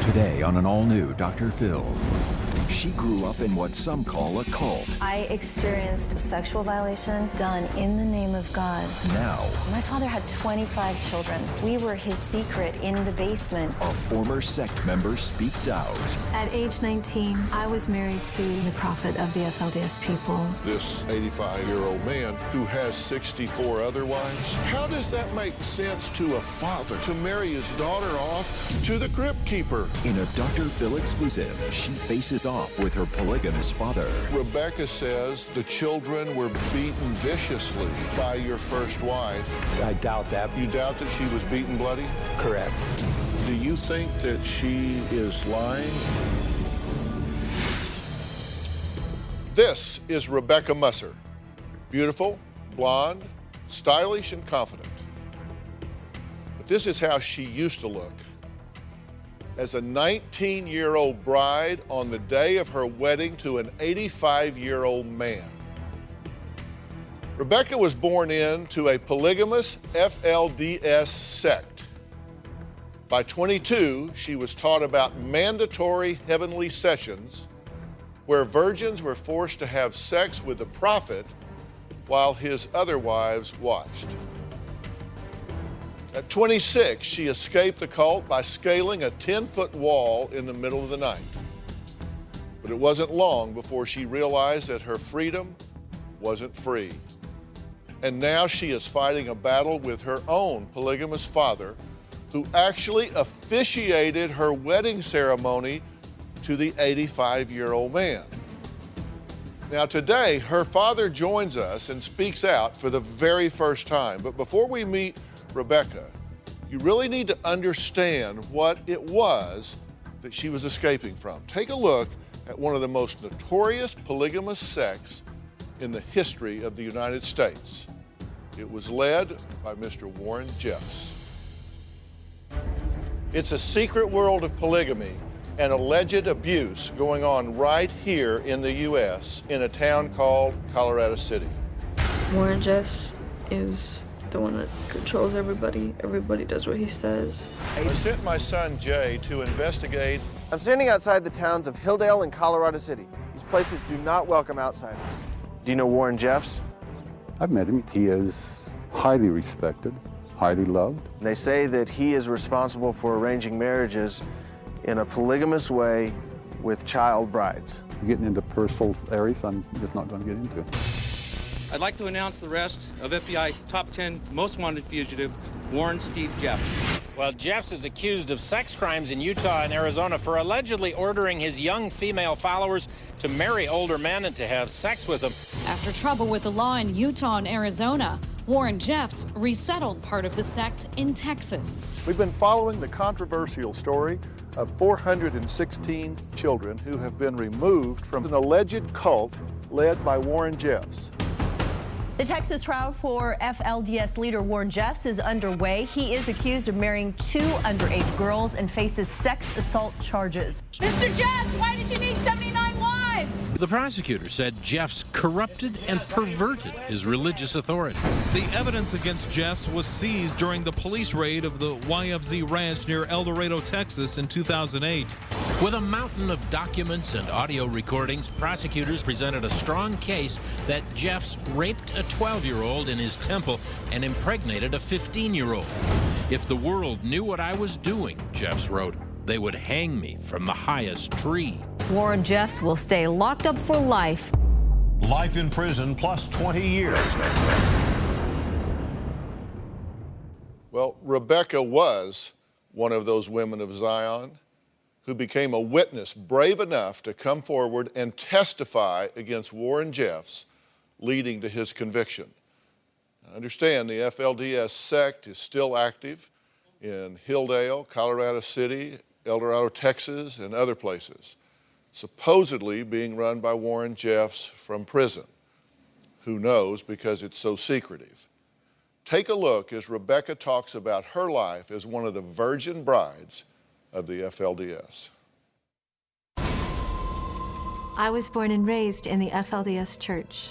Today on an all-new Dr. Phil. She grew up in what some call a cult. I experienced a sexual violation done in the name of God. Now, My father had 25 children. We were his secret in the basement. a former sect member speaks out. At age 19, I was married to the prophet of the FLDS people. This 85-year-old man who has 64 other wives. How does that make sense to a father to marry his daughter off to the crypt keeper? In a Dr. Phil exclusive, she faces off with her polygamous father. Rebecca says the children were beaten viciously by your first wife. I doubt that. You doubt that she was beaten bloody? Correct. Do you think that she is lying? This is Rebecca Musser. Beautiful, blonde, stylish, and confident. But this is how she used to look as a 19-year-old bride on the day of her wedding to an 85-year-old man. Rebecca was born into a polygamous FLDS sect. By 22, she was taught about mandatory heavenly sessions where virgins were forced to have sex with the prophet while his other wives watched. At 26, she escaped the cult by scaling a 10-foot wall in the middle of the night. But it wasn't long before she realized that her freedom wasn't free. And now she is fighting a battle with her own polygamous father, who actually officiated her wedding ceremony to the 85-year-old man. Now today, her father joins us and speaks out for the very first time. But before we meet Rebecca, you really need to understand what it was that she was escaping from. Take a look at one of the most notorious polygamous sects in the history of the United States. It was led by Mr. Rulon Jeffs. It's a secret world of polygamy and alleged abuse going on right here in the U.S. in a town called Colorado City. Rulon Jeffs is the one that controls everybody. Everybody does what he says. I sent my son Jay to investigate. I'm standing outside the towns of Hilldale and Colorado City. These places do not welcome outsiders. Do you know Rulon Jeffs? I've met him. He is highly respected, highly loved. They say that he is responsible for arranging marriages in a polygamous way with child brides. Getting into personal areas I'm just not going to get into. I'd like to announce the arrest of FBI top 10 most wanted fugitive, Warren Steve Jeffs. Well, Jeffs is accused of sex crimes in Utah and Arizona for allegedly ordering his young female followers to marry older men and to have sex with them. After trouble with the law in Utah and Arizona, Rulon Jeffs resettled part of the sect in Texas. We've been following the controversial story of 416 children who have been removed from an alleged cult led by Rulon Jeffs. The Texas trial for FLDS leader Rulon Jeffs is underway. He is accused of marrying 2 underage girls and faces sex assault charges. Mr. Jeffs, why did you need 79 wives? The prosecutor said Jeffs corrupted and perverted his religious authority. The evidence against Jeffs was seized during the police raid of the YFZ Ranch near El Dorado, Texas in 2008. With a mountain of documents and audio recordings, prosecutors presented a strong case that Jeffs raped a 12-year-old in his temple and impregnated a 15-year-old. If the world knew what I was doing, Jeffs wrote, they would hang me from the highest tree. Rulon Jeffs will stay locked up for life. Life in prison plus 20 years. Well, Rebecca was one of those women of Zion who became a witness brave enough to come forward and testify against Rulon Jeffs, leading to his conviction. Now, understand the FLDS sect is still active in Hilldale, Colorado City, El Dorado, Texas, and other places, supposedly being run by Rulon Jeffs from prison. Who knows, because it's so secretive. Take a look as Rebecca talks about her life as one of the virgin brides of the FLDS. I was born and raised in the FLDS church.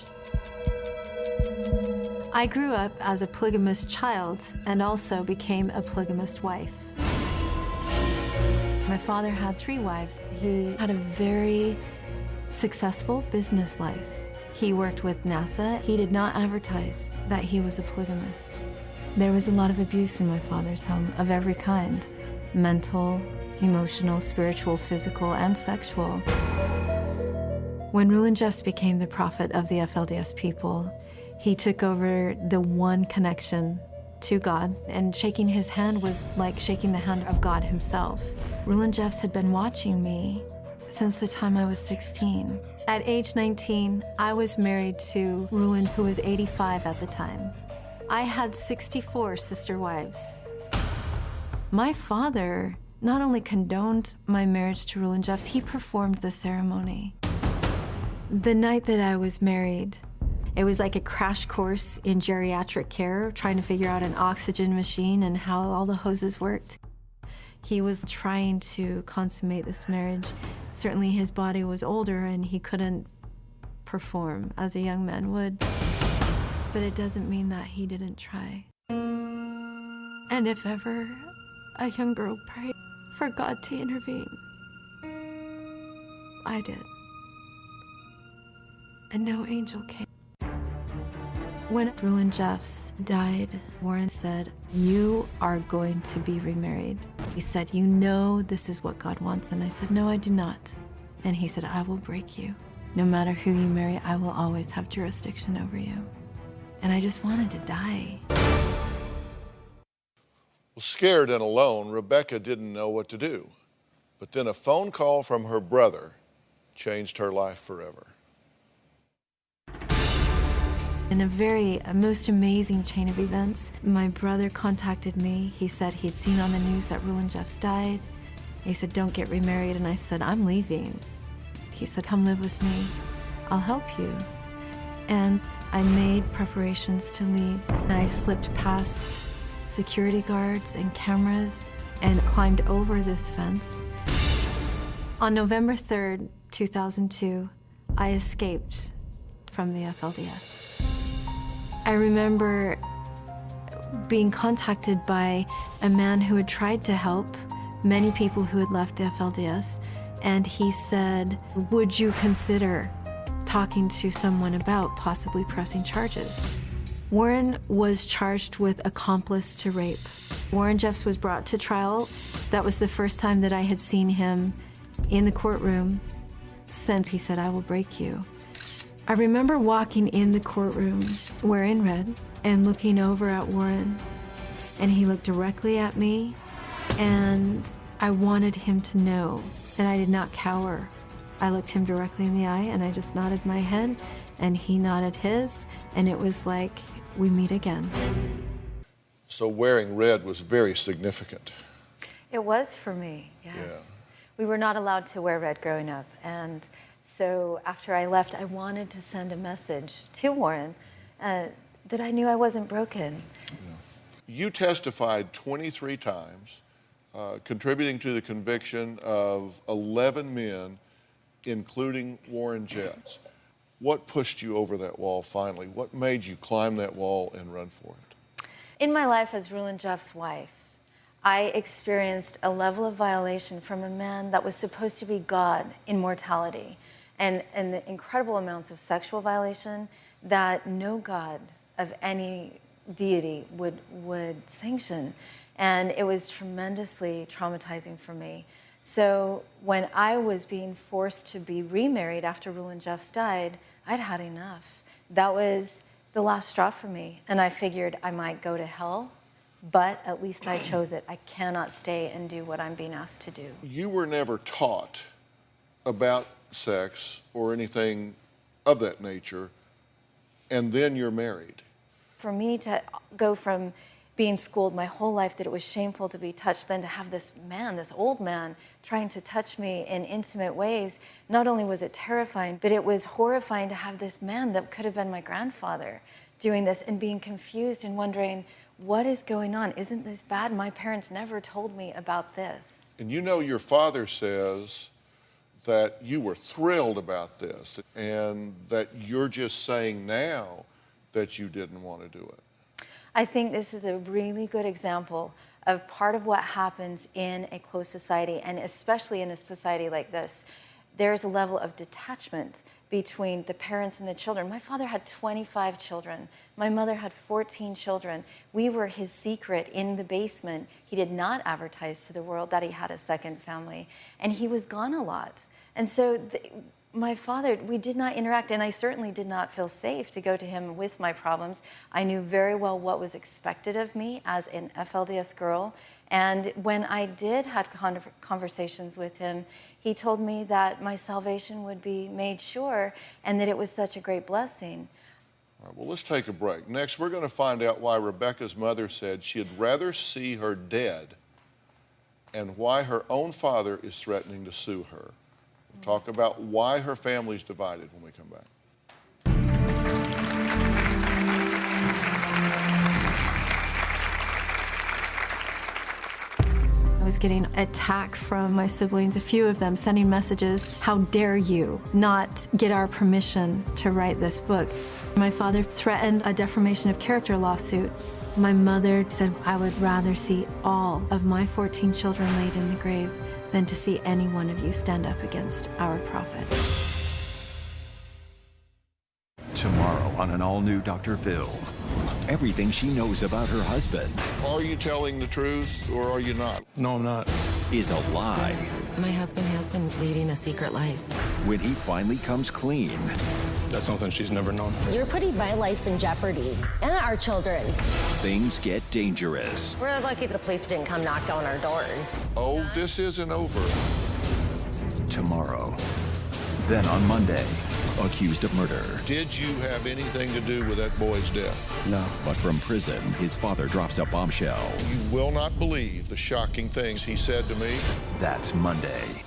I grew up as a polygamous child and also became a polygamous wife. My My father had 3 wives. He had a very successful business life. He worked with NASA. He did not advertise that he was a polygamist. There was a lot of abuse in my father's home of every kind: mental, emotional, spiritual, physical, and sexual. When Rulon Jeffs became the prophet of the FLDS people, he took over the one connection to God, and shaking his hand was like shaking the hand of God himself. Rulon Jeffs had been watching me since the time I was 16. At age 19, I was married to Rulon, who was 85 at the time. I had 64 sister wives. My father not only condoned my marriage to Rulon Jeffs, he performed the ceremony. The night that I was married, it was like a crash course in geriatric care, trying to figure out an oxygen machine and how all the hoses worked. He was trying to consummate this marriage. Certainly his body was older and he couldn't perform as a young man would. But it doesn't mean that he didn't try. And if ever a young girl prayed for God to intervene, I did. And no angel came. When Rulon Jeffs died, Warren said, "You are going to be remarried." He said, "You know this is what God wants." And I said, "No, I do not." And he said, "I will break you. No matter who you marry, I will always have jurisdiction over you." And I just wanted to die. Well, scared and alone, Rebecca didn't know what to do. But then a phone call from her brother changed her life forever. In a most amazing chain of events, my brother contacted me. He said he'd seen on the news that Rulon Jeffs died. He said, "Don't get remarried." And I said, "I'm leaving." He said, "Come live with me. I'll help you." And I made preparations to leave. I slipped past security guards and cameras and climbed over this fence. On November 3rd, 2002, I escaped from the FLDS. I remember being contacted by a man who had tried to help many people who had left the FLDS, and he said, "Would you consider talking to someone about possibly pressing charges?" Warren was charged with accomplice to rape. Warren Jeffs was brought to trial. That was the first time that I had seen him in the courtroom since he said, "I will break you." I remember walking in the courtroom wearing red and looking over at Warren, and he looked directly at me, and I wanted him to know, and I did not cower. I looked him directly in the eye, and I just nodded my head, and he nodded his, and it was like, we meet again. So wearing red was very significant. It was for me, yes. Yeah. We were not allowed to wear red growing up, and so after I left, I wanted to send a message to Warren that I knew I wasn't broken. You testified 23 times, contributing to the conviction of 11 men, including Warren Jeffs. What pushed you over that wall finally? What made you climb that wall and run for it? In my life as Rulon Jeffs' wife, I experienced a level of violation from a man that was supposed to be God in mortality, and the incredible amounts of sexual violation that no God of any deity would sanction. And it was tremendously traumatizing for me. So when I was being forced to be remarried after Rulon Jeffs died, I'd had enough. That was the last straw for me. And I figured I might go to hell, but at least I chose it. I cannot stay and do what I'm being asked to do. You were never taught about sex or anything of that nature, and then you're married. For me to go from being schooled my whole life that it was shameful to be touched, then to have this man, this old man, trying to touch me in intimate ways, not only was it terrifying, but it was horrifying to have this man that could have been my grandfather doing this and being confused and wondering, what is going on? Isn't this bad? My parents never told me about this. And you know your father says that you were thrilled about this and that you're just saying now that you didn't want to do it. I think this is a really good example of part of what happens in a closed society, and especially in a society like this. There's a level of detachment between the parents and the children. My father had 25 children. My mother had 14 children. We were his secret in the basement. He did not advertise to the world that he had a second family, and he was gone a lot. And so my father, we did not interact, and I certainly did not feel safe to go to him with my problems. I knew very well what was expected of me as an FLDS girl, and when I did have conversations with him, he told me that my salvation would be made sure and that it was such a great blessing. All right, well, let's take a break. Next, we're going to find out why Rebecca's mother said she'd rather see her dead and why her own father is threatening to sue her. We'll talk about why her family's divided when we come back. I was getting attack from my siblings, a few of them sending messages, how dare you not get our permission to write this book. My father threatened a defamation of character lawsuit. My mother said, I would rather see all of my 14 children laid in the grave than to see any one of you stand up against our prophet. Tomorrow on an all-new Dr. Phil. Everything she knows about her husband. Are you telling the truth or are you not? No, I'm not. Is a lie. My husband has been leading a secret life. When he finally comes clean. That's something she's never known. You're putting my life in jeopardy and our children's. Things get dangerous. We're lucky the police didn't come knock down our doors. Oh, this isn't over. Tomorrow. Then on Monday, accused of murder. Did you have anything to do with that boy's death? No. But from prison, his father drops a bombshell. You will not believe the shocking things he said to me. That's Monday.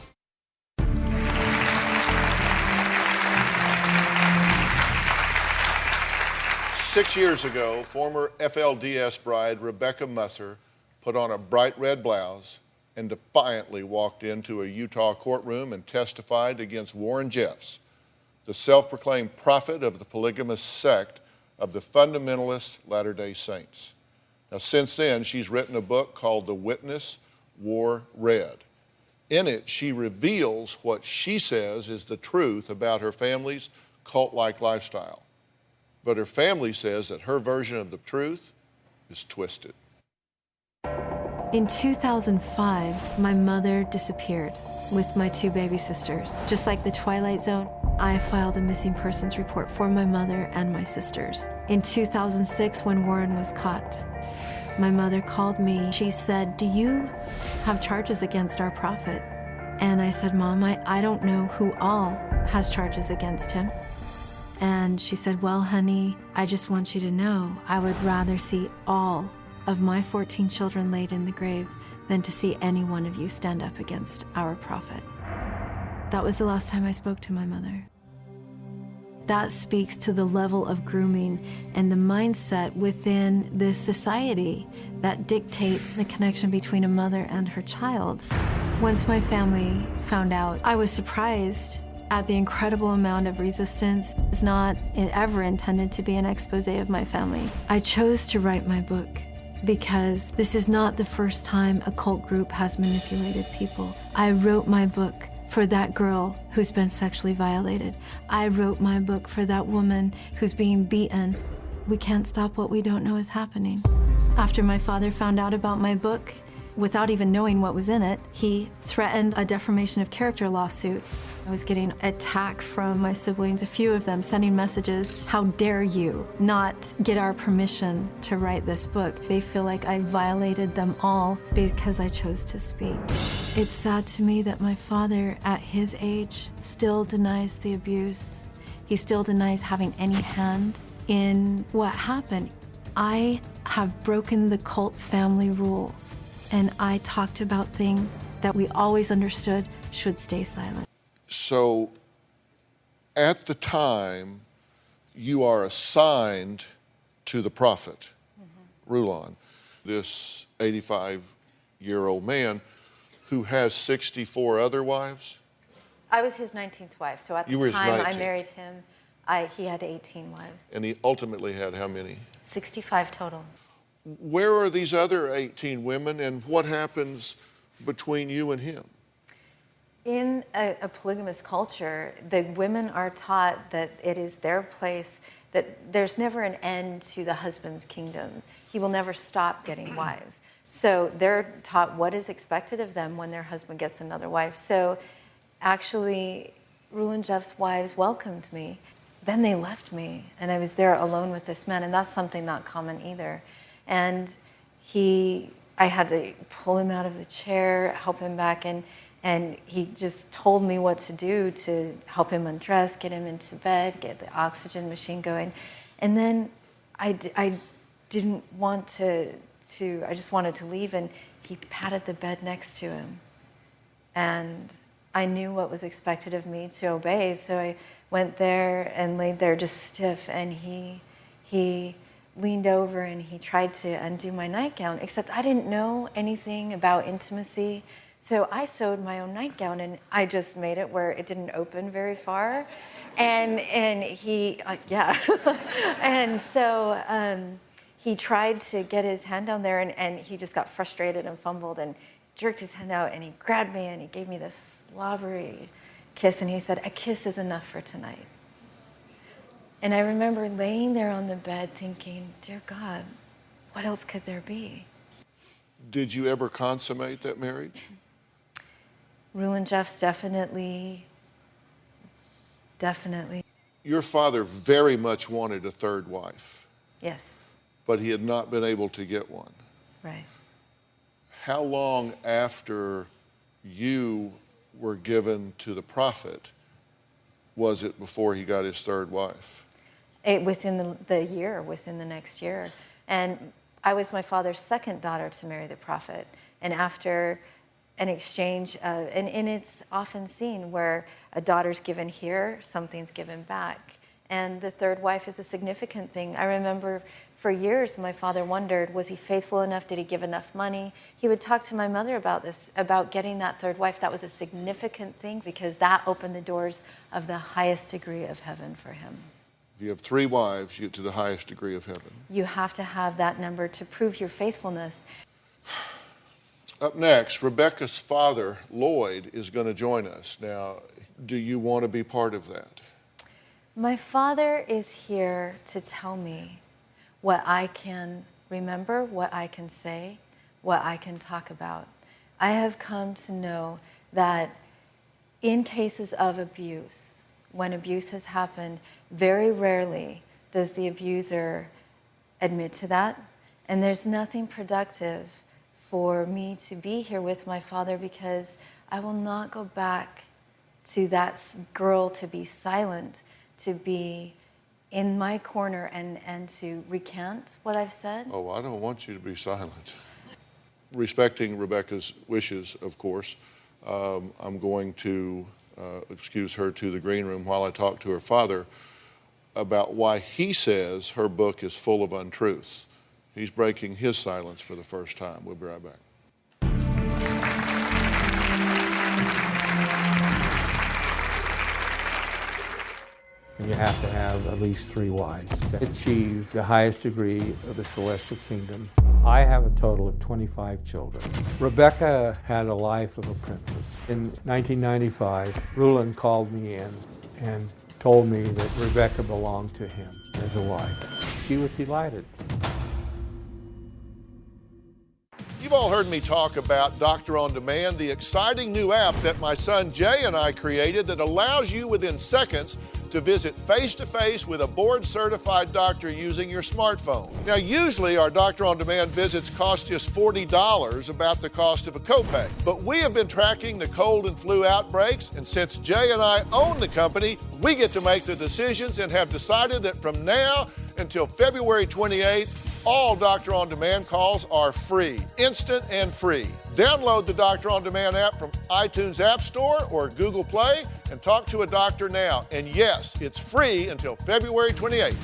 Six years ago, former FLDS bride Rebecca Musser put on a bright red blouse and defiantly walked into a Utah courtroom and testified against Rulon Jeffs, the self-proclaimed prophet of the polygamous sect of the fundamentalist Latter-day Saints. Now, since then, she's written a book called The Witness Wore Red. In it, she reveals what she says is the truth about her family's cult-like lifestyle. But her family says that her version of the truth is twisted. In 2005, my mother disappeared with my two baby sisters. Just like the Twilight Zone, I filed a missing persons report for my mother and my sisters. In 2006, when Warren was caught, my mother called me. She said, "Do you have charges against our prophet?" And I said, "Mom, I don't know who all has charges against him." And she said, "Well, honey, I just want you to know I would rather see all of my 14 children laid in the grave than to see any one of you stand up against our prophet." That was the last time I spoke to my mother. That speaks to the level of grooming and the mindset within this society that dictates the connection between a mother and her child. Once my family found out, I was surprised at the incredible amount of resistance. It's not ever intended to be an expose of my family. I chose to write my book because this is not the first time a cult group has manipulated people. I wrote my book for that girl who's been sexually violated. I wrote my book for that woman who's being beaten. We can't stop what we don't know is happening. After my father found out about my book, without even knowing what was in it, he threatened a defamation of character lawsuit. I was getting attack from my siblings, a few of them sending messages, how dare you not get our permission to write this book. They feel like I violated them all because I chose to speak. It's sad to me that my father, at his age, still denies the abuse. He still denies having any hand in what happened. I have broken the cult family rules, and I talked about things that we always understood should stay silent. So at the time, you are assigned to the prophet, Rulon, this 85-year-old man who has 64 other wives? I was his 19th wife, so at the time I married him, he had 18 wives. And he ultimately had how many? 65 total. Where are these other 18 women, and what happens between you and him? In a polygamous culture, the women are taught that it is their place, that there's never an end to the husband's kingdom. He will never stop getting wives. So they're taught what is expected of them when their husband gets another wife. So actually, Rulon Jeffs' wives welcomed me. Then they left me, and I was there alone with this man, and that's something not common either. And I had to pull him out of the chair, help him back, and he just told me what to do to help him undress, get him into bed, get the oxygen machine going. And then I didn't want to, I just wanted to leave, and he patted the bed next to him. And I knew what was expected of me to obey, so I went there and laid there just stiff, and he leaned over and he tried to undo my nightgown, except I didn't know anything about intimacy. So I sewed my own nightgown, and I just made it where it didn't open very far. And he, yeah. And so he tried to get his hand down there, and he just got frustrated and fumbled and jerked his hand out, and he grabbed me and he gave me this slobbery kiss, and he said, "A kiss is enough for tonight." And I remember laying there on the bed thinking, dear God, what else could there be? Did you ever consummate that marriage? Rulon Jeffs definitely. Your father very much wanted a third wife. Yes. But he had not been able to get one. Right. How long after you were given to the prophet was it before he got his third wife? Within the year, within the next year. And I was my father's second daughter to marry the prophet. And after an exchange, and it's often seen where a daughter's given here, something's given back. And the third wife is a significant thing. I remember for years my father wondered, was he faithful enough? Did he give enough money? He would talk to my mother about this, about getting that third wife. That was a significant thing because that opened the doors of the highest degree of heaven for him. If you have 3 wives, you get to the highest degree of heaven. You have to have that number to prove your faithfulness. Up next, Rebecca's father, Lloyd, is going to join us. Now, do you want to be part of that? My father is here to tell me what I can remember, what I can say, what I can talk about. I have come to know that in cases of abuse, when abuse has happened, very rarely does the abuser admit to that. And there's nothing productive for me to be here with my father because I will not go back to that girl to be silent, to be in my corner and to recant what I've said. Oh, I don't want you to be silent. Respecting Rebecca's wishes, of course, I'm going to excuse her to the green room while I talk to her father about why he says her book is full of untruths. He's breaking his silence for the first time. We'll be right back. You have to have at least 3 wives to achieve the highest degree of the celestial kingdom. I have a total of 25 children. Rebecca had a life of a princess. In 1995, Rulon called me in and told me that Rebecca belonged to him as a wife. She was delighted. You've all heard me talk about Doctor on Demand, the exciting new app that my son Jay and I created that allows you within seconds to visit face-to-face with a board-certified doctor using your smartphone. Now, usually our Doctor on Demand visits cost just $40, about the cost of a copay. But we have been tracking the cold and flu outbreaks, and since Jay and I own the company, we get to make the decisions and have decided that from now until February 28th, all Doctor on Demand calls are free, instant and free. Download the Doctor on Demand app from iTunes App Store or Google Play and talk to a doctor now. And yes, it's free until February 28th.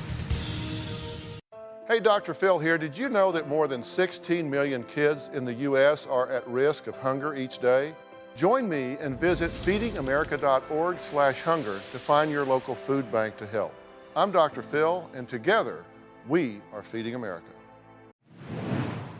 Hey, Dr. Phil here. Did you know that more than 16 million kids in the U.S. are at risk of hunger each day? Join me and visit feedingamerica.org/hunger to find your local food bank to help. I'm Dr. Phil, and together, we are Feeding America.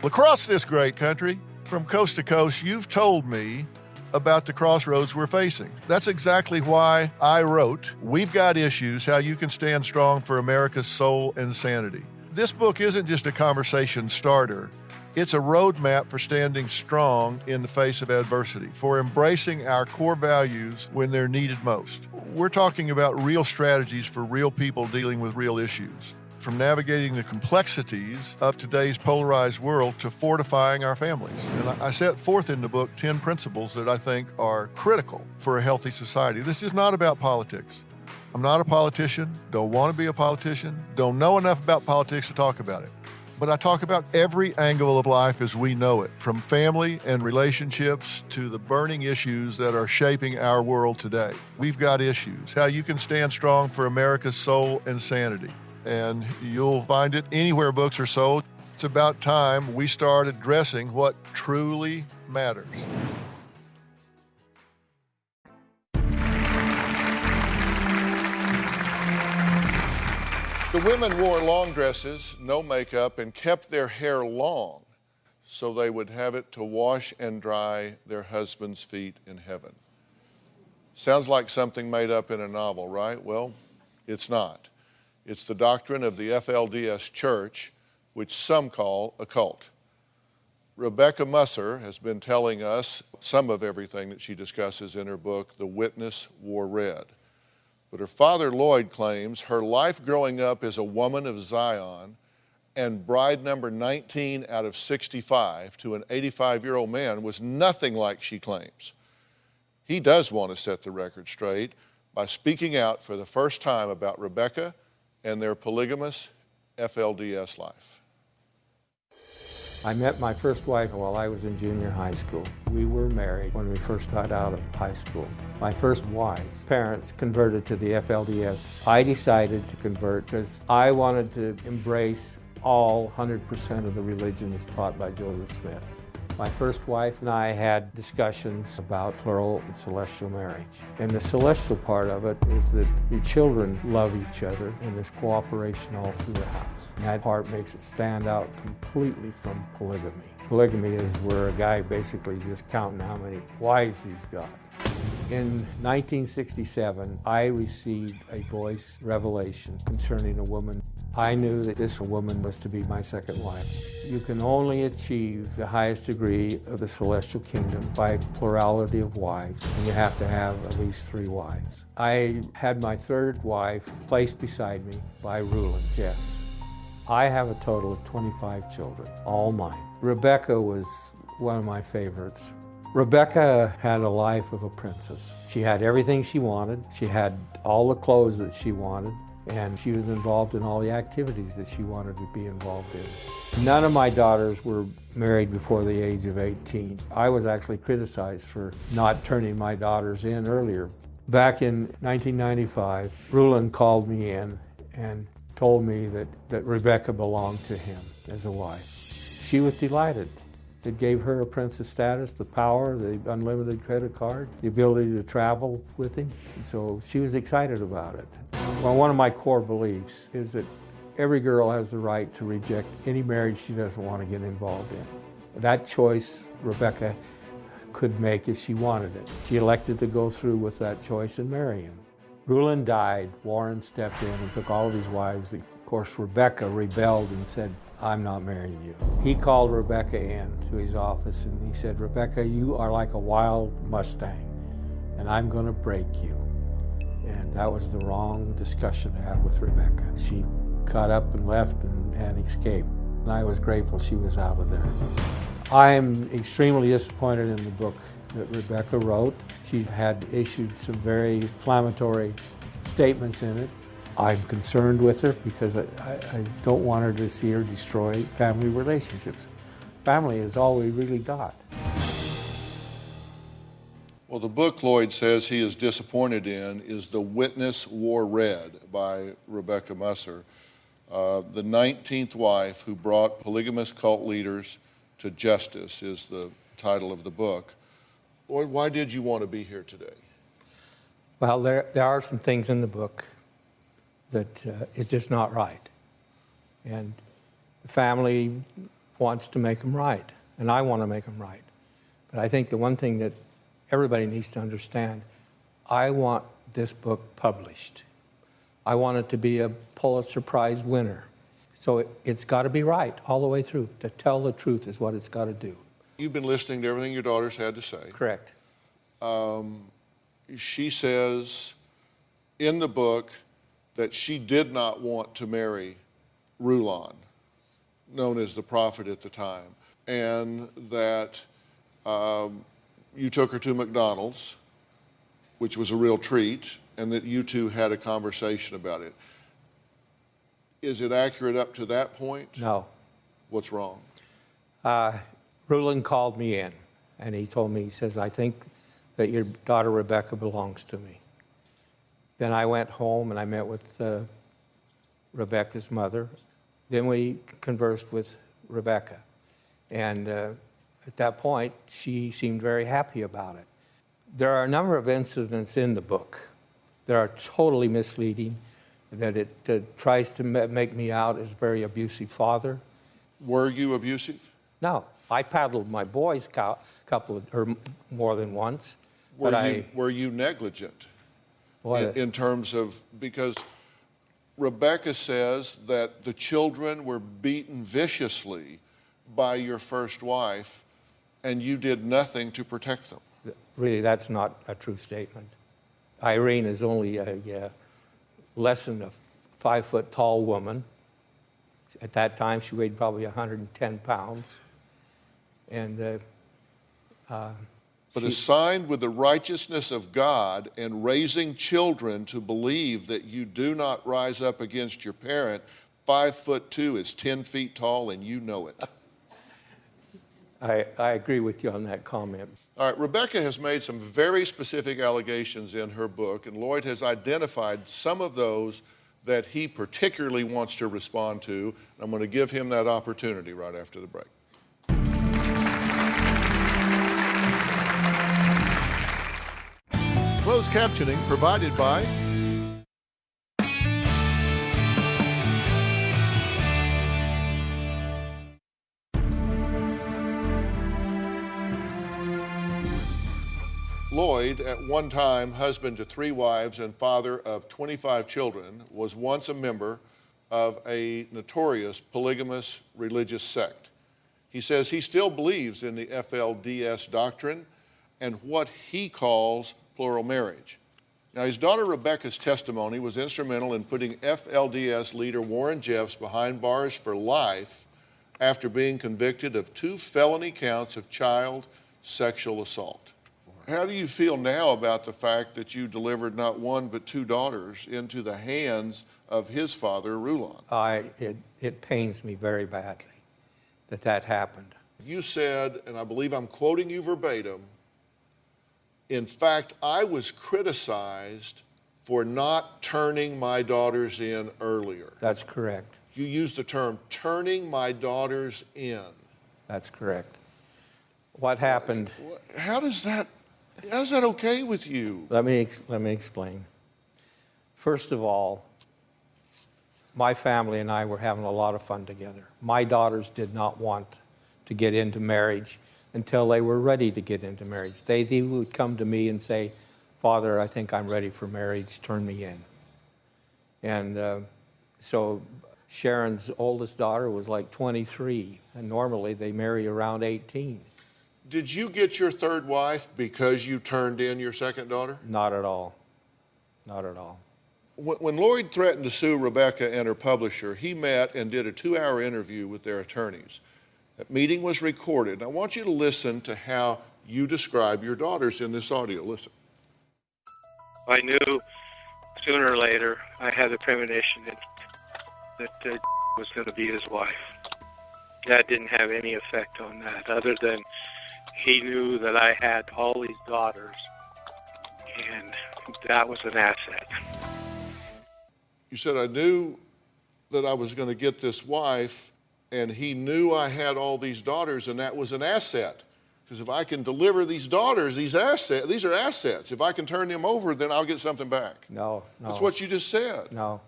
Across this great country, from coast to coast, you've told me about the crossroads we're facing. That's exactly why I wrote We've Got Issues, How You Can Stand Strong for America's Soul and Sanity. This book isn't just a conversation starter. It's a roadmap for standing strong in the face of adversity, for embracing our core values when they're needed most. We're talking about real strategies for real people dealing with real issues, from navigating the complexities of today's polarized world to fortifying our families. And I set forth in the book 10 principles that I think are critical for a healthy society. This is not about politics. I'm not a politician, don't want to be a politician, don't know enough about politics to talk about it. But I talk about every angle of life as we know it, from family and relationships to the burning issues that are shaping our world today. We've got issues, how you can stand strong for America's soul and sanity. And you'll find it anywhere books are sold. It's about time we start addressing what truly matters. The women wore long dresses, no makeup, and kept their hair long so they would have it to wash and dry their husbands' feet in heaven. Sounds like something made up in a novel, right? Well, it's not. It's the doctrine of the FLDS Church, which some call a cult. Rebecca Musser has been telling us some of everything that she discusses in her book, The Witness Wore Red. But her father, Lloyd, claims her life growing up as a woman of Zion and bride number 19 out of 65 to an 85-year-old man was nothing like she claims. He does want to set the record straight by speaking out for the first time about Rebecca and their polygamous FLDS life. I met my first wife while I was in junior high school. We were married when we first got out of high school. My first wife's parents converted to the FLDS. I decided to convert because I wanted to embrace all 100% of the religions taught by Joseph Smith. My first wife and I had discussions about plural and celestial marriage. And the celestial part of it is that your children love each other and there's cooperation all through the house. And that part makes it stand out completely from polygamy. Polygamy is where a guy basically just counting how many wives he's got. In 1967, I received a voice revelation concerning a woman. I knew that this woman was to be my second wife. You can only achieve the highest degree of the celestial kingdom by plurality of wives, and you have to have at least 3 wives. I had my third wife placed beside me by Rulon Jeffs. I have a total of 25 children, all mine. Rebecca was one of my favorites. Rebecca had a life of a princess. She had everything she wanted. She had all the clothes that she wanted. And she was involved in all the activities that she wanted to be involved in. None of my daughters were married before the age of 18. I was actually criticized for not turning my daughters in earlier. Back in 1995, Rulon called me in and told me that Rebecca belonged to him as a wife. She was delighted. It gave her a princess status, the power, the unlimited credit card, the ability to travel with him. And so she was excited about it. Well, one of my core beliefs is that every girl has the right to reject any marriage she doesn't want to get involved in. That choice Rebecca could make if she wanted it. She elected to go through with that choice and marry him. Rulon died. Warren stepped in and took all of his wives. Of course, Rebecca rebelled and said, "I'm not marrying you." He called Rebecca in to his office and he said, "Rebecca, you are like a wild Mustang, and I'm going to break you." And that was the wrong discussion to have with Rebecca. She got up and left and escaped. And I was grateful she was out of there. I'm extremely disappointed in the book that Rebecca wrote. She's had issued some very inflammatory statements in it. I'm concerned with her because I don't want her to see her destroy family relationships. Family is all we really got. Well, the book Lloyd says he is disappointed in is The Witness Wore Red by Rebecca Musser, the 19th wife who brought polygamous cult leaders to justice is the title of the book. Lloyd, why did you want to be here today? Well, there are some things in the book that is just not right. And the family wants to make them right, and I want to make them right. But I think the one thing that everybody needs to understand, I want this book published. I want it to be a Pulitzer Prize winner. So it's got to be right all the way through. To tell the truth is what it's got to do. You've been listening to everything your daughters had to say. Correct. She says in the book that she did not want to marry Rulon, known as the prophet at the time, and that you took her to McDonald's, which was a real treat, and that you two had a conversation about it. Is it accurate up to that point? No. What's wrong? Rulon called me in, and he told me, he says, I think that your daughter Rebecca belongs to me. Then I went home and I met with Rebecca's mother. Then we conversed with Rebecca. And at that point, she seemed very happy about it. There are a number of incidents in the book that are totally misleading, that it tries to make me out as a very abusive father. Were you abusive? No. I paddled my boys or more than once. Were you negligent in terms of, because Rebecca says that the children were beaten viciously by your first wife and you did nothing to protect them? Really, that's not a true statement. Irene is only a less than a 5-foot tall woman. At that time, she weighed probably 110 pounds. And but assigned with the righteousness of God and raising children to believe that you do not rise up against your parent, 5'2" is 10 feet tall, and you know it. I agree with you on that comment. All right, Rebecca has made some very specific allegations in her book, and Lloyd has identified some of those that he particularly wants to respond to. I'm going to give him that opportunity right after the break. Closed captioning provided by Lloyd, at one time husband to 3 wives and father of 25 children, was once a member of a notorious polygamous religious sect. He says he still believes in the FLDS doctrine and what he calls plural marriage. Now, his daughter Rebecca's testimony was instrumental in putting FLDS leader Rulon Jeffs behind bars for life after being convicted of 2 felony counts of child sexual assault. How do you feel now about the fact that you delivered not 1 but 2 daughters into the hands of his father, Rulon? It pains me very badly that happened. You said, and I believe I'm quoting you verbatim, in fact, I was criticized for not turning my daughters in earlier. That's correct. You used the term turning my daughters in. That's correct. What happened? How's that okay with you? Let me explain. First of all, my family and I were having a lot of fun together. My daughters did not want to get into marriage until they were ready to get into marriage. They would come to me and say, Father, I think I'm ready for marriage, turn me in. And so Sharon's oldest daughter was like 23, and normally they marry around 18. Did you get your 3rd wife because you turned in your 2nd daughter? Not at all. Not at all. When Lloyd threatened to sue Rebecca and her publisher, he met and did a 2-hour interview with their attorneys. That meeting was recorded. I want you to listen to how you describe your daughters in this audio. Listen. I knew sooner or later I had a premonition that was going to be his wife. That didn't have any effect on that, other than he knew that I had all these daughters, and that was an asset. You said, I knew that I was going to get this wife, and he knew I had all these daughters, and that was an asset. Because if I can deliver these daughters, these are assets. If I can turn them over, then I'll get something back. No. That's what you just said. No.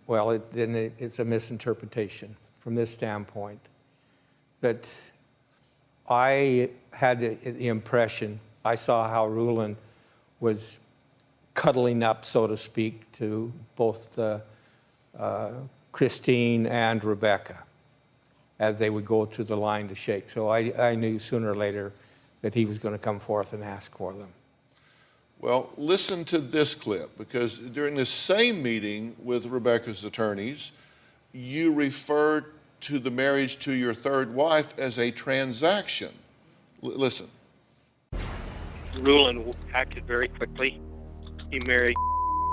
Well, it's a misinterpretation. from this standpoint, that I had the impression, I saw how Rulon was cuddling up, so to speak, to both Christine and Rebecca as they would go to the line to shake. So I knew sooner or later that he was going to come forth and ask for them. Well, listen to this clip, because during this same meeting with Rebecca's attorneys, you referred to the marriage to your third wife as a transaction. Listen. Rulon acted very quickly. He married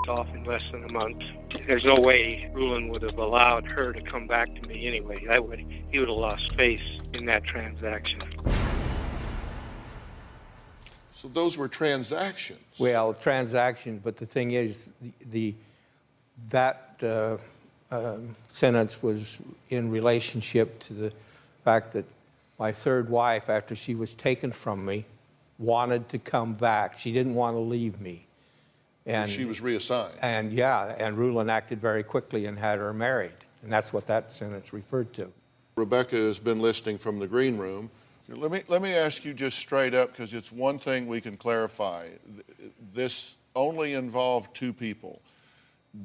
off in less than a month. There's no way Rulon would have allowed her to come back to me anyway. He would have lost face in that transaction. So those were transactions. Well, transactions, but the thing is, that sentence was in relationship to the fact that my third wife, after she was taken from me, wanted to come back. She didn't want to leave me. And she was reassigned. And yeah, and Rulon acted very quickly and had her married. And that's what that sentence referred to. Rebecca has been listening from the green room. Let me ask you just straight up, because it's one thing we can clarify. This only involved two people.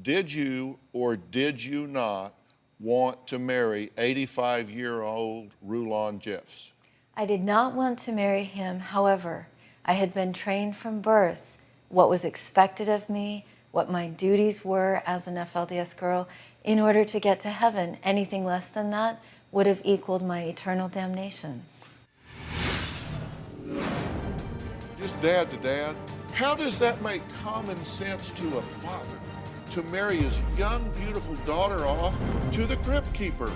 Did you or did you not want to marry 85-year-old Rulon Jeffs? I did not want to marry him. However, I had been trained from birth what was expected of me, what my duties were as an FLDS girl in order to get to heaven. Anything less than that would have equaled my eternal damnation. Just dad to dad, how does that make common sense to a father to marry his young, beautiful daughter off to the crypt keeper?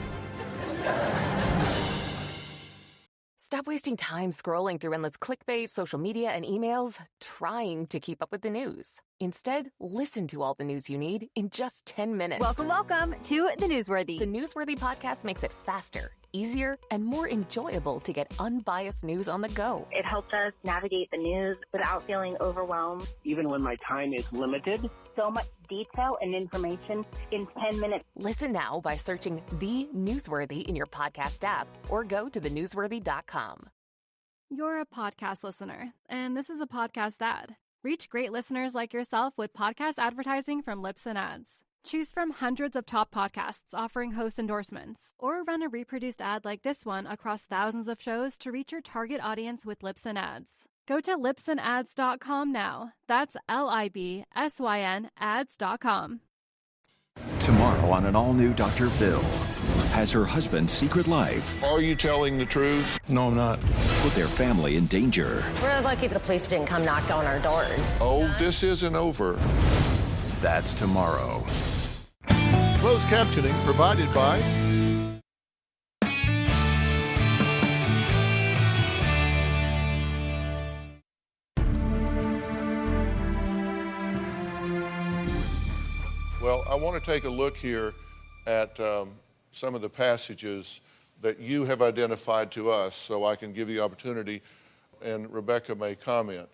Stop wasting time scrolling through endless clickbait, social media, and emails trying to keep up with the news. Instead, listen to all the news you need in just 10 minutes. Welcome to The Newsworthy. The Newsworthy podcast makes it faster, easier, and more enjoyable to get unbiased news on the go. It helps us navigate the news without feeling overwhelmed. Even when my time is limited. So much detail and information in 10 minutes. Listen now by searching The Newsworthy in your podcast app or go to thenewsworthy.com. You're a podcast listener, and this is a podcast ad. Reach great listeners like yourself with podcast advertising from Lips and Ads. Choose from hundreds of top podcasts offering host endorsements, or run a reproduced ad like this one across thousands of shows to reach your target audience with Lips and Ads. Go to lipsandads.com now. That's LIBSYN ads.com. Tomorrow on an all-new Dr. Phil. Has her husband's secret life Are you telling the truth? No, I'm not. put their family in danger? We're lucky the police didn't come knock on our doors. Oh, this isn't over. That's tomorrow. Closed captioning provided by Well, I want to take a look here at some of the passages that you have identified to us so I can give you the opportunity and Rebecca may comment.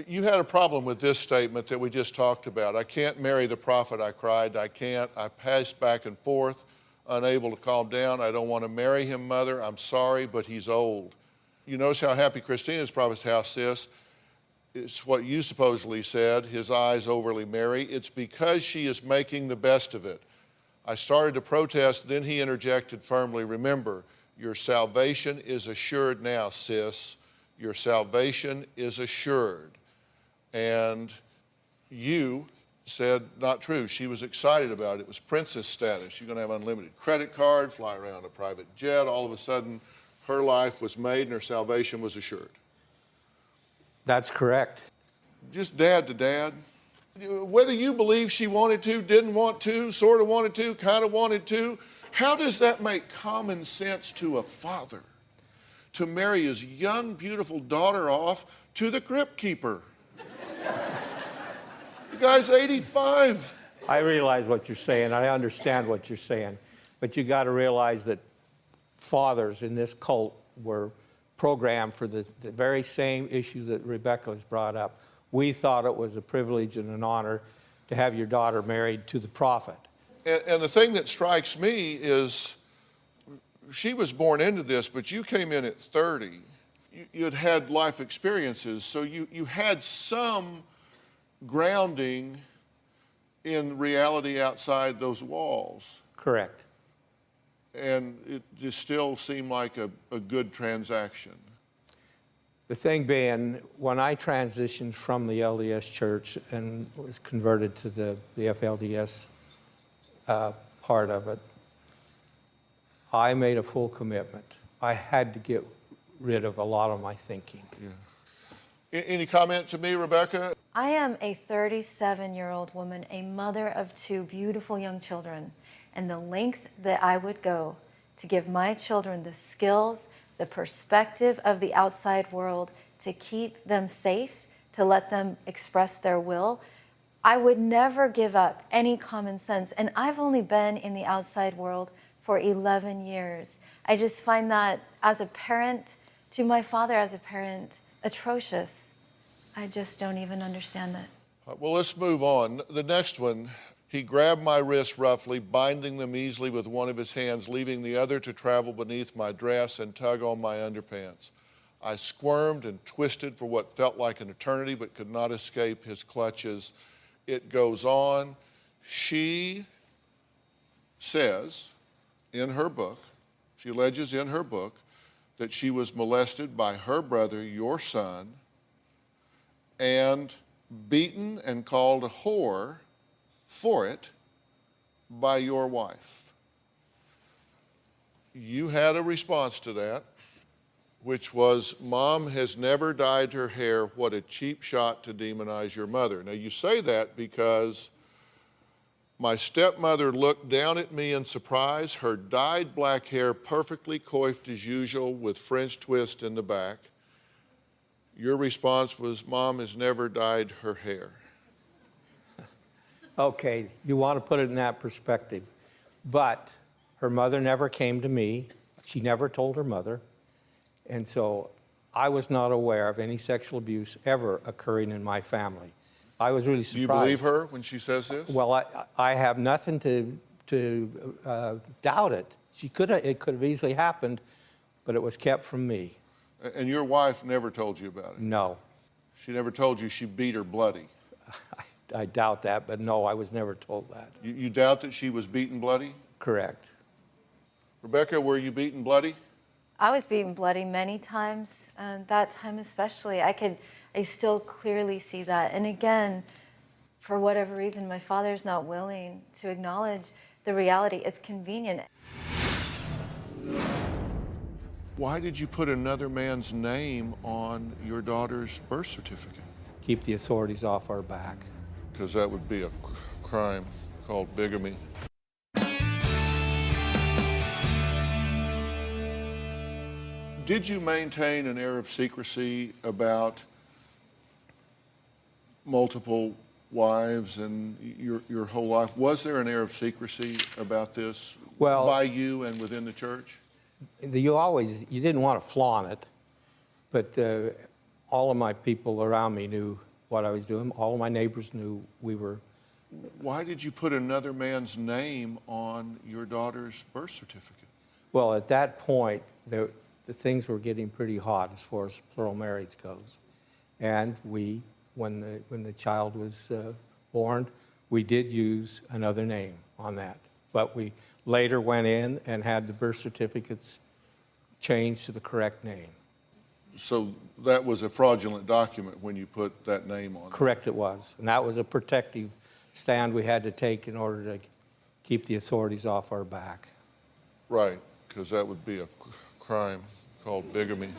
You had a problem with this statement that we just talked about. I can't marry the prophet, I cried. I can't. I paced back and forth, unable to calm down. I don't want to marry him, Mother. I'm sorry, but he's old. You notice how happy Christina's prophet's house, sis? It's what you supposedly said, his eyes overly merry. It's because she is making the best of it. I started to protest, then he interjected firmly, remember, your salvation is assured now, sis. Your salvation is assured. And you said, not true. She was excited about it. It was princess status. You're going to have unlimited credit card, fly around a private jet. All of a sudden, her life was made and her salvation was assured. That's correct. Just dad to dad. Whether you believe she wanted to, didn't want to, sort of wanted to, kind of wanted to, how does that make common sense to a father to marry his young, beautiful daughter off to the crypt keeper? The guy's 85. I realize what you're saying. I understand what you're saying. But you got to realize that fathers in this cult were programmed for the very same issue that Rebecca has brought up. We thought it was a privilege and an honor to have your daughter married to the prophet. And the thing that strikes me is she was born into this, but you came in at 30. You had had life experiences, so you had some grounding in reality outside those walls. Correct. And it just still seemed like a good transaction. The thing being, when I transitioned from the LDS church and was converted to the FLDS part of it, I made a full commitment. I had to get rid of a lot of my thinking. Yeah. Any comment to me, Rebecca? I am a 37-year-old woman, a mother of 2 beautiful young children, and the length that I would go to give my children the skills, the perspective of the outside world, to keep them safe, to let them express their will, I would never give up any common sense. And I've only been in the outside world for 11 years. I just find that as a parent, to my father as a parent, atrocious. I just don't even understand it. Well, let's move on. The next one, he grabbed my wrists roughly, binding them easily with one of his hands, leaving the other to travel beneath my dress and tug on my underpants. I squirmed and twisted for what felt like an eternity, but could not escape his clutches. It goes on. She says in her book, she alleges in her book, that she was molested by her brother, your son, and beaten and called a whore for it by your wife. You had a response to that, which was, Mom has never dyed her hair. What a cheap shot to demonize your mother. Now, you say that because my stepmother looked down at me in surprise, her dyed black hair perfectly coiffed as usual with French twist in the back. Your response was, Mom has never dyed her hair. Okay, you want to put it in that perspective. But her mother never came to me. She never told her mother. And so I was not aware of any sexual abuse ever occurring in my family. I was really surprised. Do you believe her when she says this? Well, I have nothing to doubt it. It could have easily happened, but it was kept from me. And your wife never told you about it? No. She never told you she beat her bloody? I doubt that, but no, I was never told that. You doubt that she was beaten bloody? Correct. Rebecca, were you beaten bloody? I was beaten bloody many times, and that time especially. I still clearly see that. And again, for whatever reason, my father's not willing to acknowledge the reality. It's convenient. Why did you put another man's name on your daughter's birth certificate? Keep the authorities off our back. Because that would be a crime called bigamy. Did you maintain an air of secrecy about multiple wives and your whole life? Was there an air of secrecy about this by you and within the church? You didn't want to flaunt it, but all of my people around me knew what I was doing. All of my neighbors knew we were. Why did you put another man's name on your daughter's birth certificate? Well, at that point, the things were getting pretty hot as far as plural marriage goes. And when the child was born, we did use another name on that. But we later went in and had the birth certificates changed to the correct name. So that was a fraudulent document when you put that name on it? Correct, it was. And that was a protective stand we had to take in order to keep the authorities off our back. Right, because that would be a crime called bigamy.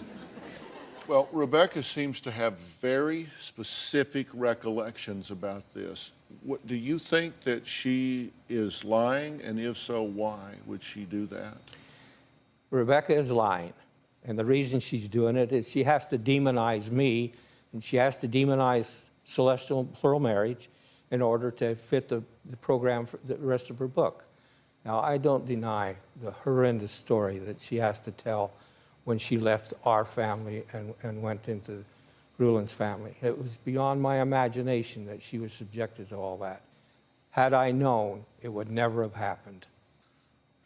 Well, Rebecca seems to have very specific recollections about this. Do you think that she is lying? And if so, why would she do that? Rebecca is lying. And the reason she's doing it is she has to demonize me, and she has to demonize celestial plural marriage in order to fit the program for the rest of her book. Now, I don't deny the horrendous story that she has to tell when she left our family and went into Rulon's family. It was beyond my imagination that she was subjected to all that. Had I known, it would never have happened.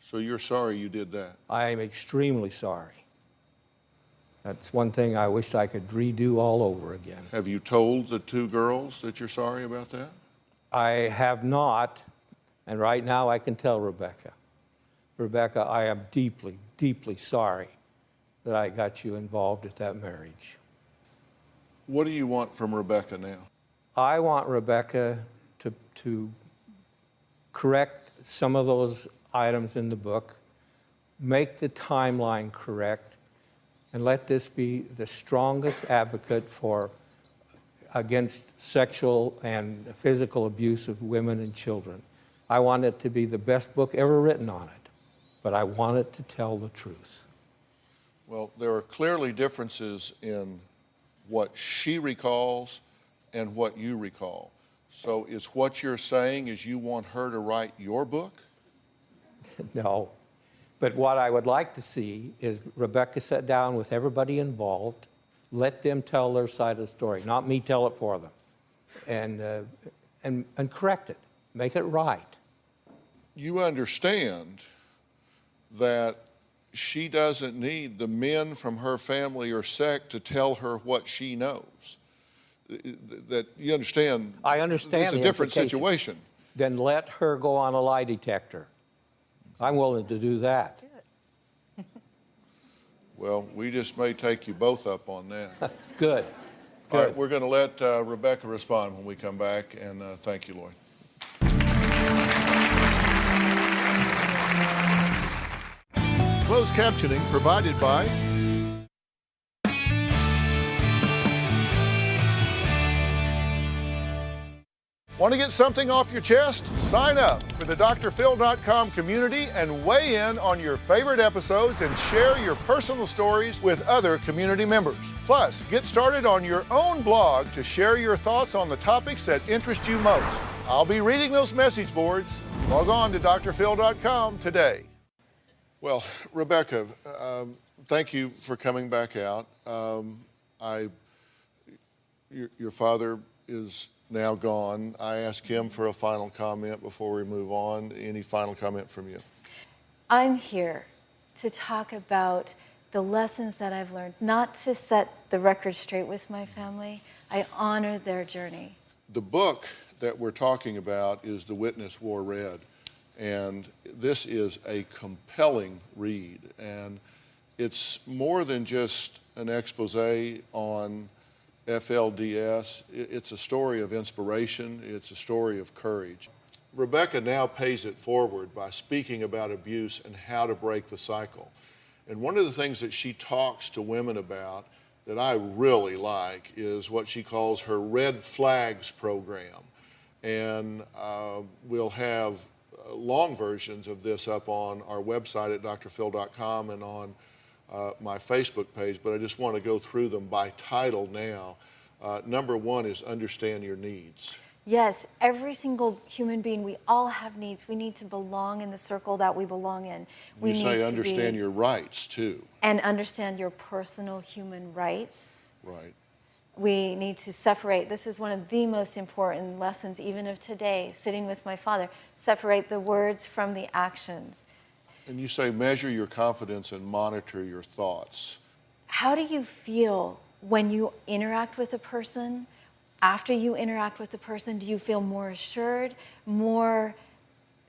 So you're sorry you did that? I am extremely sorry. That's one thing I wish I could redo all over again. Have you told the two girls that you're sorry about that? I have not, and right now I can tell Rebecca. Rebecca, I am deeply, deeply sorry that I got you involved with that marriage. What do you want from Rebecca now? I want Rebecca to correct some of those items in the book, make the timeline correct, and let this be the strongest advocate against sexual and physical abuse of women and children. I want it to be the best book ever written on it, but I want it to tell the truth. Well, there are clearly differences in what she recalls and what you recall. So is what you're saying is you want her to write your book? No. But what I would like to see is Rebecca sit down with everybody involved, let them tell their side of the story, not me tell it for them, and correct it, make it right. You understand that she doesn't need the men from her family or sect to tell her what she knows. That you understand? I understand. It's a different situation. Then let her go on a lie detector. I'm willing to do that. Well, we just may take you both up on that. Good. All right, we're going to let Rebecca respond when we come back, and thank you, Lloyd. Closed captioning provided by Want to get something off your chest? Sign up for the drphil.com community and weigh in on your favorite episodes and share your personal stories with other community members. Plus, get started on your own blog to share your thoughts on the topics that interest you most. I'll be reading those message boards. Log on to drphil.com today. Well, Rebecca, thank you for coming back out. Your father is now gone. I asked him for a final comment before we move on. Any final comment from you? I'm here to talk about the lessons that I've learned, not to set the record straight with my family. I honor their journey. The book that we're talking about is The Witness Wore Red, and this is a compelling read, and it's more than just an expose on FLDS. It's a story of inspiration. It's a story of courage. Rebecca now pays it forward by speaking about abuse and how to break the cycle. And one of the things that she talks to women about that I really like is what she calls her Red Flags program. And we'll have long versions of this up on our website at drphil.com and on my Facebook page, but I just want to go through them by title now. Number one is understand your needs. Yes, every single human being, we all have needs. We need to belong in the circle that we belong in. You say understand your rights too. And understand your personal human rights. Right. We need to separate. This is one of the most important lessons, even of today, sitting with my father. Separate the words from the actions. And you say measure your confidence and monitor your thoughts. How do you feel when you interact with a person? After you interact with a person, do you feel more assured, more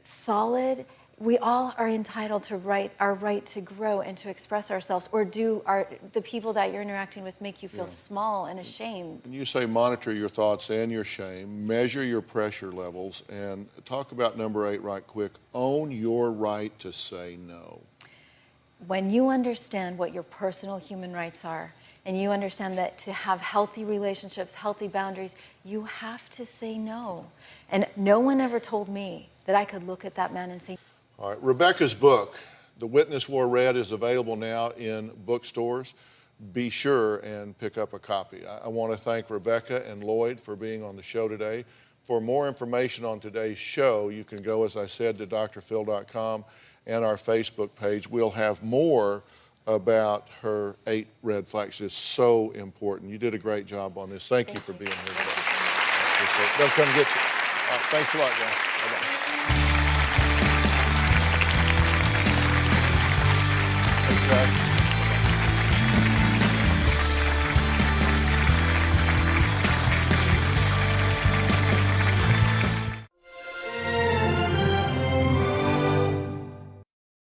solid? We all are entitled to our right to grow and to express ourselves, or do the people that you're interacting with make you feel small and ashamed? And you say monitor your thoughts and your shame, measure your pressure levels, and talk about number 8 right quick, own your right to say no. When you understand what your personal human rights are, and you understand that to have healthy relationships, healthy boundaries, you have to say no. And no one ever told me that I could look at that man and say, all right, Rebecca's book, The Witness Wore Red, is available now in bookstores. Be sure and pick up a copy. I want to thank Rebecca and Lloyd for being on the show today. For more information on today's show, you can go, as I said, to drphil.com and our Facebook page. We'll have more about her 8 red flags. It's so important. You did a great job on this. Thank you for being here today. They'll come get you. Thanks a lot, guys. Bye-bye. Josh.